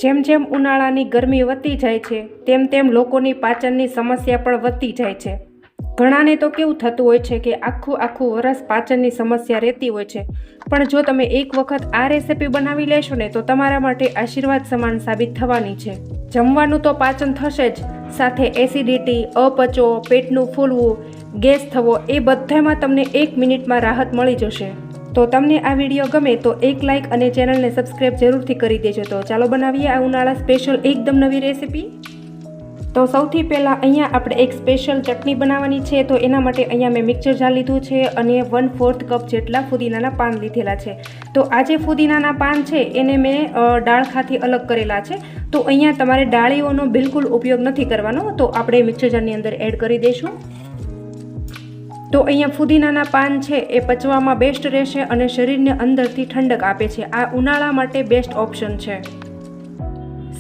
જેમ જેમ ઉનાળાની ગરમી વધતી જાય છે તેમ તેમ લોકોની પાચનની સમસ્યા પણ વધતી જાય છે. ઘણાને તો કેવું થતું હોય છે કે આખું વરસ પાચનની સમસ્યા રહેતી હોય છે, પણ જો તમે એક વખત આ રેસીપી બનાવી લેશો ને તો તમારા માટે આશીર્વાદ સમાન સાબિત થવાની છે. જમવાનું તો પાચન થશે જ, સાથે એસિડિટી, અપચો, પેટનું ફૂલવું, ગેસ થવો એ બધામાં તમને 1 મિનિટમાં રાહત મળી જશે. તો તમને આ વિડીયો ગમે તો એક લાઇક અને ચેનલને સબસ્ક્રાઈબ જરૂરથી કરી દેજો. તો ચાલો બનાવીએ આ ઉનાળા સ્પેશિયલ એકદમ નવી રેસીપી. તો સૌથી પહેલાં અહીંયા આપણે એક સ્પેશિયલ ચટણી બનાવવાની છે. તો એના માટે અહીંયા મેં મિક્સર જાર લીધું છે અને 1/4 કપ જેટલા ફુદીનાના પાન લીધેલા છે. તો આ જે ફુદીનાના પાન છે એને મેં ડાળખાથી અલગ કરેલા છે. તો અહીંયા તમારે ડાળીઓનો બિલકુલ ઉપયોગ નથી કરવાનો. તો આપણે મિક્સર જારની અંદર એડ કરી દઈશું. તો અહીંયા ફુદીનાના પાન છે એ પચવામાં બેસ્ટ રહેશે અને શરીરને અંદરથી ઠંડક આપે છે. આ ઉનાળા માટે બેસ્ટ ઓપ્શન છે.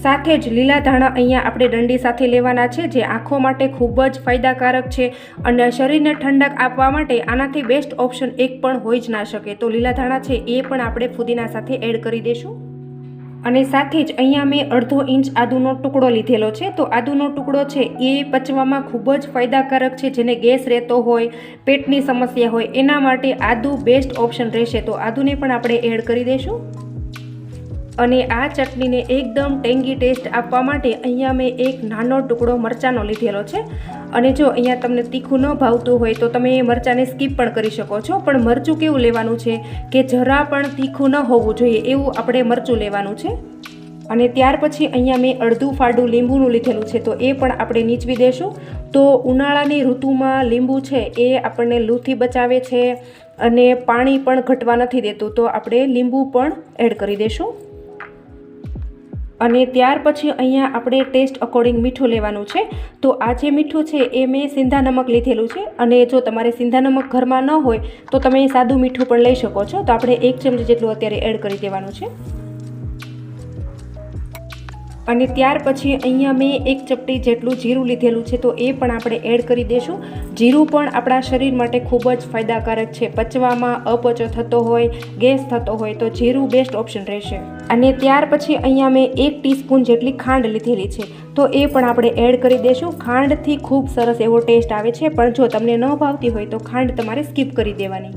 સાથે જ લીલા ધાણા અહીંયા આપણે ડંડી સાથે લેવાના છે, જે આંખો માટે ખૂબ જ ફાયદાકારક છે અને શરીરને ઠંડક આપવા માટે આનાથી બેસ્ટ ઓપ્શન એક પણ હોઈ જ ના શકે. તો લીલા ધાણા છે એ પણ આપણે ફુદીના સાથે એડ કરી દઈશું. અને સાથે જ અહીંયા મેં 1/2 ઇંચ આદુનો ટુકડો લીધેલો છે. તો આદુનો ટુકડો છે એ પચવામાં ખૂબ જ ફાયદાકારક છે. જેને ગેસ રહેતો હોય, પેટની સમસ્યા હોય, એના માટે આદુ બેસ્ટ ઓપ્શન રહેશે. તો આદુને પણ આપણે એડ કરી દઈશું. અને આ ચટણીને એકદમ ટેંગી ટેસ્ટ આપવા માટે અહીંયા મેં એક નાનો ટુકડો મરચાંનો લીધેલો છે. અને જો અહીંયા તમને તીખું ન ભાવતું હોય તો તમે મરચાંને સ્કીપ પણ કરી શકો છો, પણ મરચું કેવું લેવાનું છે કે જરા પણ તીખું ન હોવું જોઈએ એવું આપણે મરચું લેવાનું છે. અને ત્યાર પછી અહીંયા મેં અડધું ફાડું લીંબુનું લીધેલું છે. તો એ પણ આપણે નીચવી દઈશું. તો ઉનાળાની ઋતુમાં લીંબુ છે એ આપણને લૂથી બચાવે છે અને પાણી પણ ઘટવા નથી દેતું. તો આપણે લીંબુ પણ એડ કરી દઈશું. અને ત્યાર પછી અહીંયા આપણે ટેસ્ટ અકોર્ડિંગ મીઠું લેવાનું છે. તો આ જે મીઠું છે એ મેં સિંધા નમક લીધેલું છે. અને જો તમારે સિંધા નમક ઘરમાં ન હોય તો તમે સાદું મીઠું પણ લઈ શકો છો. તો આપણે 1 ચમચી જેટલું અત્યારે એડ કરી દેવાનું છે. અને ત્યાર પછી અહીંયા મેં 1 ચપટી જેટલું જીરું લીધેલું છે. તો એ પણ આપણે એડ કરી દઈશું. જીરું પણ આપણા શરીર માટે ખૂબ જ ફાયદાકારક છે. પચવામાં અપચો થતો હોય, ગેસ થતો હોય તો જીરું બેસ્ટ ઓપ્શન રહેશે. અને ત્યાર પછી અહીંયા મેં 1 ટીસ્પૂન જેટલી ખાંડ લીધેલી છે. તો એ પણ આપણે એડ કરી દઈશું. ખાંડથી ખૂબ સરસ એવો ટેસ્ટ આવે છે, પણ જો તમને ન ભાવતી હોય તો ખાંડ તમારે સ્કીપ કરી દેવાની.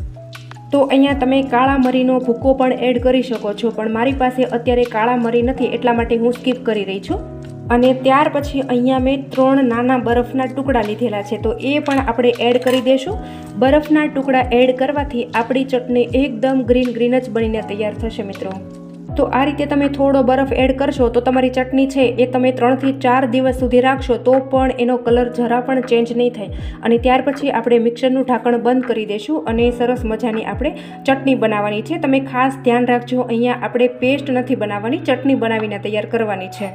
તો અહીંયા તમે કાળા મરીનો ભૂકો પણ એડ કરી શકો છો, પણ મારી પાસે અત્યારે કાળા મરી નથી એટલા માટે હું સ્કીપ કરી રહી છું. અને ત્યાર પછી અહીંયા મેં 3 નાના બરફના ટુકડા લીધેલા છે. તો એ પણ આપણે એડ કરી દઈશું. બરફના ટુકડા એડ કરવાથી આપણી ચટણી એકદમ ગ્રીન જ બનીને તૈયાર થશે મિત્રો. તો આ રીતે તમે થોડો બરફ એડ કરશો તો તમારી ચટણી છે એ તમે 3 થી 4 દિવસ સુધી રાખશો તો પણ એનો કલર જરા પણ ચેન્જ નહીં થાય. અને ત્યાર પછી આપણે મિક્સરનું ઢાંકણ બંધ કરી દઈશું અને સરસ મજાની આપણે ચટણી બનાવવાની છે. તમે ખાસ ધ્યાન રાખજો, અહીંયા આપણે પેસ્ટ નથી બનાવવાની, ચટણી બનાવીને તૈયાર કરવાની છે.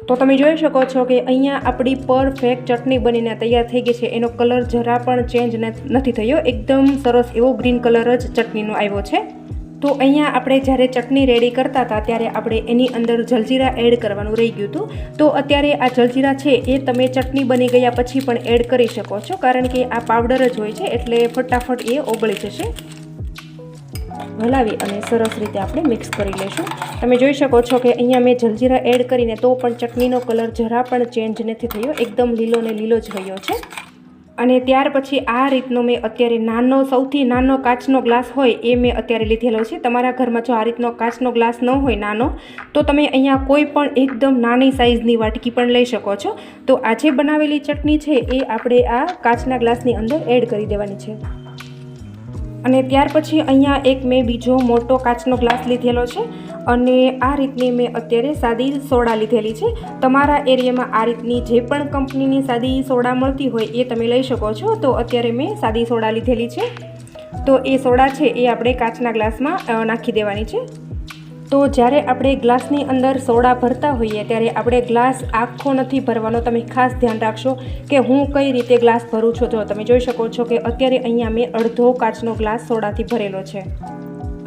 તો તમે જોઈ શકો છો કે અહીંયા આપણી પરફેક્ટ ચટણી બનીને તૈયાર થઈ ગઈ છે. એનો કલર જરા પણ ચેન્જ નથી થયો, એકદમ સરસ એવો ગ્રીન કલર જ ચટણીનો આવ્યો છે. તો અહીંયા આપણે જ્યારે ચટણી રેડી કરતા હતા ત્યારે આપણે એની અંદર જલજીરા એડ કરવાનું રહી ગયું હતું. તો અત્યારે આ જલજીરા છે એ તમે ચટણી બની ગયા પછી પણ એડ કરી શકો છો, કારણ કે આ પાવડર જ હોય છે એટલે ફટાફટ એ ઓગળી જશે. હલાવી અને સરસ રીતે આપણે મિક્સ કરી લઈશું. તમે જોઈ શકો છો કે અહીંયા મેં જલજીરા એડ કરીને તો પણ ચટણીનો કલર જરા પણ ચેન્જ નથી થયો, એકદમ લીલો ને લીલો જ રહ્યો છે. અને ત્યાર પછી આ રીતનો મેં અત્યારે સૌથી નાનો કાચનો ગ્લાસ હોય એ મેં અત્યારે લીધેલો છે. તમારા ઘરમાં જો આ રીતનો કાચનો ગ્લાસ ન હોય નાનો, તો તમે અહીંયા કોઈ પણ એકદમ નાની સાઇઝની વાટકી પણ લઈ શકો છો. તો આજે બનાવેલી ચટણી છે એ આપણે આ કાચના ગ્લાસની અંદર એડ કરી દેવાની છે. અને ત્યાર પછી અહીંયા મેં બીજો મોટો કાચનો ગ્લાસ લીધેલો છે અને આ રીતની મેં અત્યારે સાદી સોડા લીધેલી છે. તમારા એરિયામાં આ રીતની જે પણ કંપનીની સાદી સોડા મળતી હોય એ તમે લઈ શકો છો. તો અત્યારે મેં સાદી સોડા લીધેલી છે. તો એ સોડા છે એ આપણે કાચના ગ્લાસમાં નાખી દેવાની છે. તો જ્યારે આપણે ગ્લાસની અંદર સોડા ભરતા હોઈએ ત્યારે આપણે ગ્લાસ આખો નથી ભરવાનો. તમે ખાસ ધ્યાન રાખશો કે હું કઈ રીતે ગ્લાસ ભરું છું. તો તમે જોઈ શકો છો કે અત્યારે અહીંયા મેં અડધો કાચનો ગ્લાસ સોડાથી ભરેલો છે.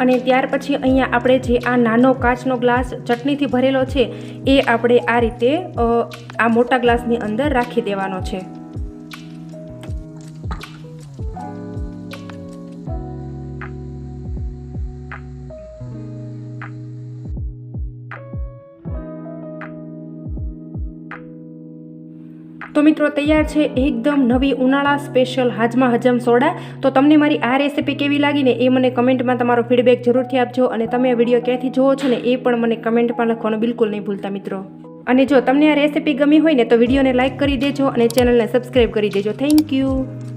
અને ત્યાર પછી અહીંયા આપણે જે આ નાનો કાચનો ગ્લાસ ચટણીથી ભરેલો છે એ આપણે આ રીતે આ મોટા ગ્લાસની અંદર રાખી દેવાનો છે. તો મિત્રો તૈયાર છે એકદમ નવી ઉનાળા સ્પેશિયલ હાજમા હજમ સોડા. તો તમને મારી આ રેસીપી કેવી લાગીને એ મને કમેન્ટમાં તમારો ફીડબેક જરૂરથી આપજો, અને તમે આ વિડીયો ક્યાંથી જોવો છો ને એ પણ મને કમેન્ટમાં લખવાનું બિલકુલ નહીં ભૂલતા મિત્રો. અને જો તમને આ રેસીપી ગમી હોય ને તો વિડીયોને લાઇક કરી દેજો અને ચેનલને સબસ્ક્રાઈબ કરી દેજો. Thank you.